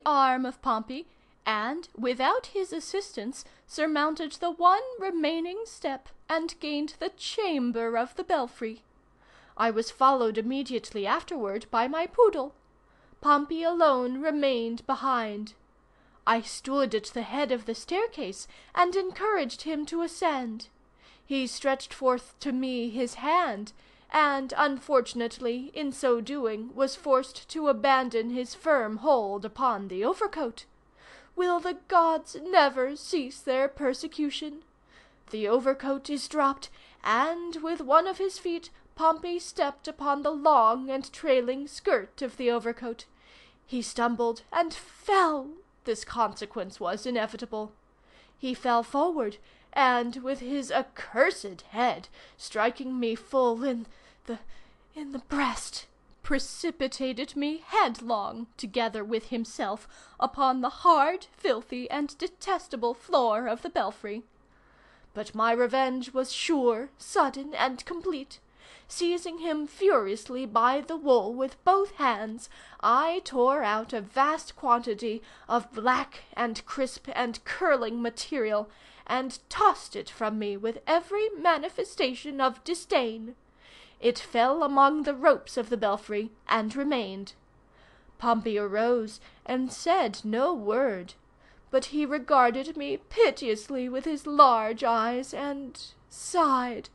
arm of Pompey, and, without his assistance, surmounted the one remaining step, and gained the chamber of the belfry. I was followed immediately afterward by my poodle. Pompey alone remained behind. I stood at the head of the staircase, and encouraged him to ascend. He stretched forth to me his hand, and, unfortunately, in so doing, was forced to abandon his firm hold upon the overcoat. Will the gods never cease their persecution? The overcoat is dropped, and, with one of his feet, Pompey stepped upon the long and trailing skirt of the overcoat. He stumbled and fell. This consequence was inevitable. He fell forward, and, with his accursed head striking me full in the breast, precipitated me headlong, together with himself, upon the hard, filthy, and detestable floor of the belfry. But my revenge was sure, sudden, and complete. Seizing him furiously by the wool with both hands, I tore out a vast quantity of black and crisp and curling material, and tossed it from me with every manifestation of disdain. It fell among the ropes of the belfry, and remained. Pompey arose, and said no word, but he regarded me piteously with his large eyes, and sighed.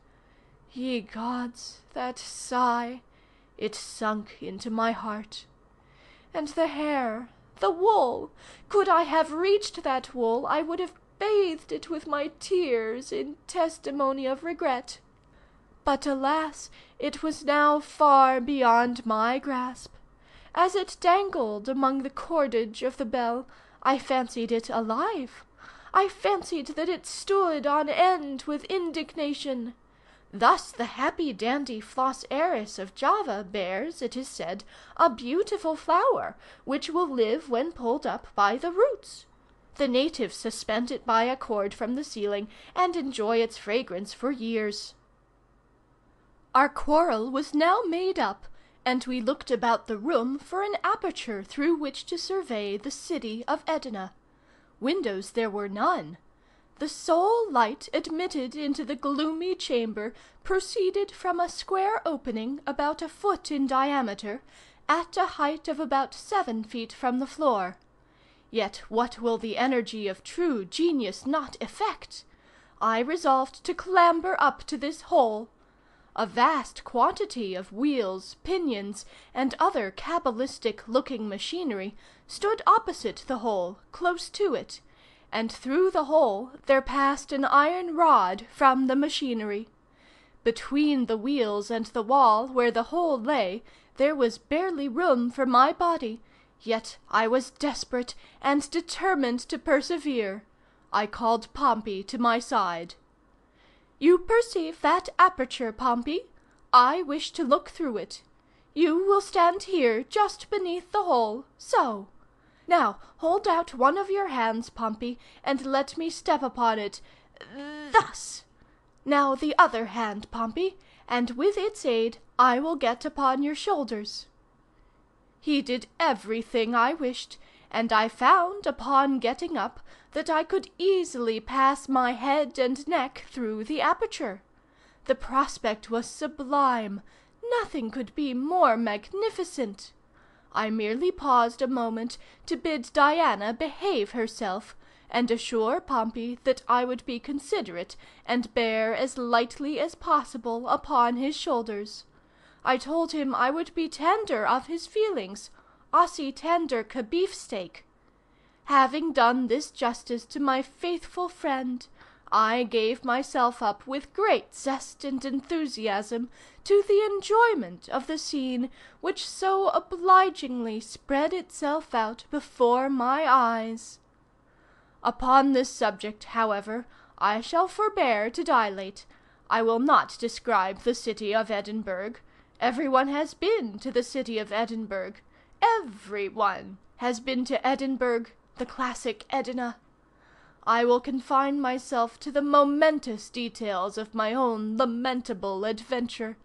Ye gods, that sigh! It sunk into my heart. And the hair, the wool! Could I have reached that wool, I would have bathed it with my tears in testimony of regret. But alas, it was now far beyond my grasp. As it dangled among the cordage of the bell, I fancied it alive. I fancied that it stood on end with indignation. Thus the happy dandy floss heiress of Java bears, it is said, a beautiful flower, which will live when pulled up by the roots. The natives suspend it by a cord from the ceiling, and enjoy its fragrance for years. Our quarrel was now made up, and we looked about the room for an aperture through which to survey the city of Edina. Windows there were none. The sole light admitted into the gloomy chamber proceeded from a square opening about a foot in diameter, at a height of about 7 feet from the floor. Yet what will the energy of true genius not effect? I resolved to clamber up to this hole. A vast quantity of wheels, pinions, and other cabalistic-looking machinery stood opposite the hole, close to it, and through the hole there passed an iron rod from the machinery. Between the wheels and the wall where the hole lay, there was barely room for my body, yet I was desperate and determined to persevere. I called Pompey to my side. "You perceive that aperture, Pompey? I wish to look through it. You will stand here just beneath the hole, so. Now hold out one of your hands, Pompey, and let me step upon it, thus. Now the other hand, Pompey, and with its aid I will get upon your shoulders." He did everything I wished, and I found, upon getting up, that I could easily pass my head and neck through the aperture. The prospect was sublime. Nothing could be more magnificent. I merely paused a moment to bid Diana behave herself, and assure Pompey that I would be considerate and bear as lightly as possible upon his shoulders. I told him I would be tender of his feelings, aussi tender que beefsteak. Having done this justice to my faithful friend, I gave myself up with great zest and enthusiasm to the enjoyment of the scene which so obligingly spread itself out before my eyes. Upon this subject, however, I shall forbear to dilate. I will not describe the city of Edinburgh. Everyone has been to the city of Edinburgh. Everyone has been to Edinburgh, the classic Edina. I will confine myself to the momentous details of my own lamentable adventure.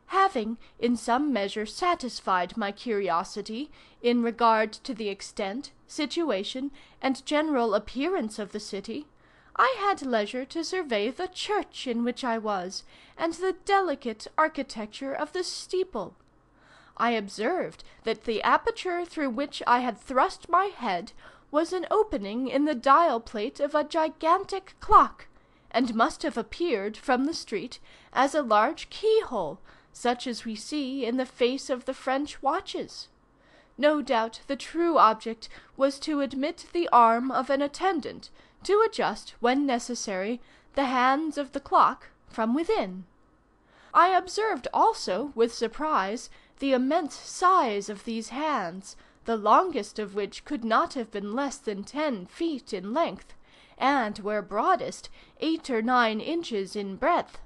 Having in some measure satisfied my curiosity in regard to the extent, situation, and general appearance of the city, I had leisure to survey the church in which I was, and the delicate architecture of the steeple. I observed that the aperture through which I had thrust my head was an opening in the dial plate of a gigantic clock, and must have appeared from the street as a large keyhole, such as we see in the face of the French watches. No doubt the true object was to admit the arm of an attendant, to adjust, when necessary, the hands of the clock from within. I observed also, with surprise, the immense size of these hands, the longest of which could not have been less than 10 feet in length, and, where broadest, 8 or 9 inches in breadth.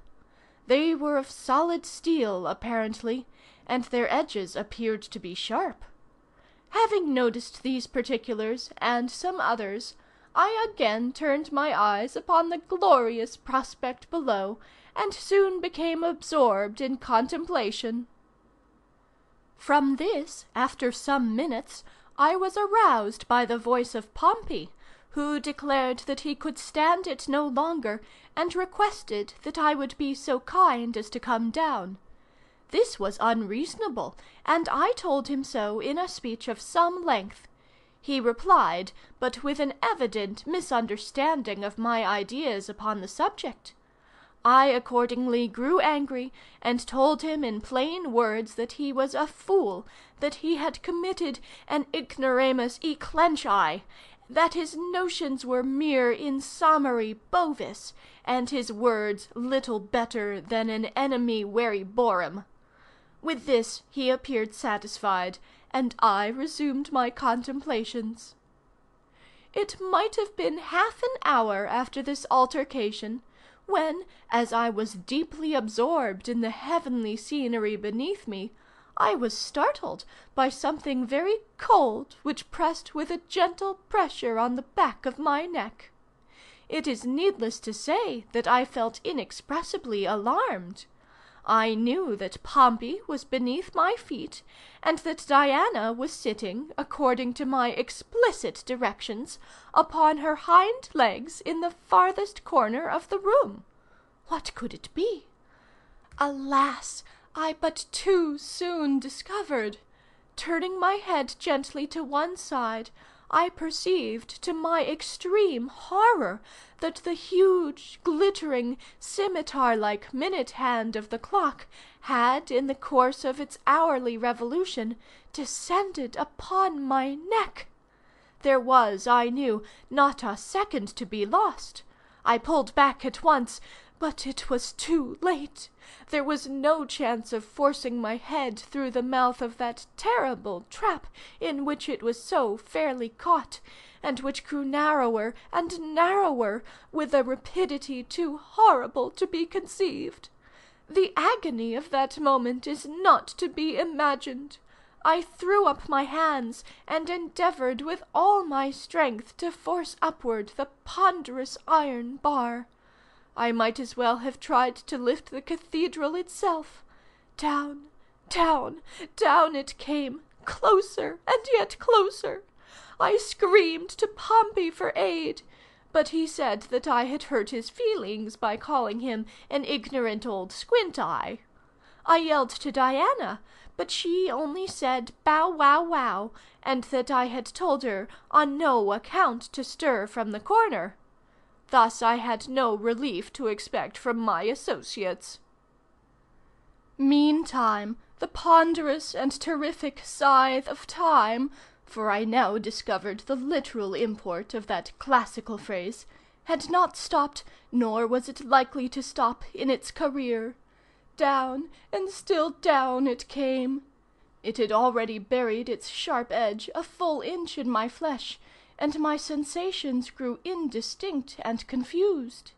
They were of solid steel, apparently, and their edges appeared to be sharp. Having noticed these particulars, and some others, I again turned my eyes upon the glorious prospect below, and soon became absorbed in contemplation. From this, after some minutes, I was aroused by the voice of Pompey, who declared that he could stand it no longer, and requested that I would be so kind as to come down. This was unreasonable, and I told him so in a speech of some length. He replied, but with an evident misunderstanding of my ideas upon the subject. I accordingly grew angry, and told him in plain words that he was a fool, that he had committed an ignoramus e clenchi, that his notions were mere insommary bovis, and his words little better than an enemy veriborum. With this he appeared satisfied, and I resumed my contemplations. It might have been half an hour after this altercation, when, as I was deeply absorbed in the heavenly scenery beneath me, I was startled by something very cold which pressed with a gentle pressure on the back of my neck. It is needless to say that I felt inexpressibly alarmed. I knew that Pompey was beneath my feet, and that Diana was sitting, according to my explicit directions, upon her hind legs in the farthest corner of the room. What could it be? Alas! I but too soon discovered. Turning my head gently to one side, I perceived, to my extreme horror, that the huge, glittering, scimitar-like minute hand of the clock had, in the course of its hourly revolution, descended upon my neck. There was, I knew, not a second to be lost. I pulled back at once, but it was too late. There was no chance of forcing my head through the mouth of that terrible trap in which it was so fairly caught, and which grew narrower and narrower with a rapidity too horrible to be conceived. The agony of that moment is not to be imagined. I threw up my hands, and endeavored with all my strength to force upward the ponderous iron bar. I might as well have tried to lift the cathedral itself. Down, down, down it came, closer and yet closer. I screamed to Pompey for aid, but he said that I had hurt his feelings by calling him an ignorant old squint-eye. I yelled to Diana, but she only said bow wow wow, and that I had told her on no account to stir from the corner. Thus I had no relief to expect from my associates. Meantime, the ponderous and terrific scythe of time, for I now discovered the literal import of that classical phrase, had not stopped, nor was it likely to stop in its career. Down and still down it came. It had already buried its sharp edge a full inch in my flesh, and my sensations grew indistinct and confused.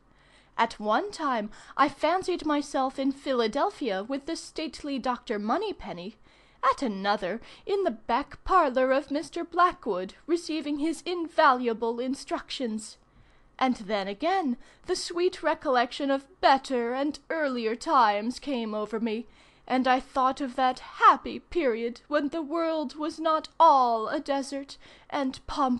At one time I fancied myself in Philadelphia with the stately Dr. Moneypenny, at another in the back parlour of Mr. Blackwood, receiving his invaluable instructions. And then again the sweet recollection of better and earlier times came over me, and I thought of that happy period when the world was not all a desert, and pomp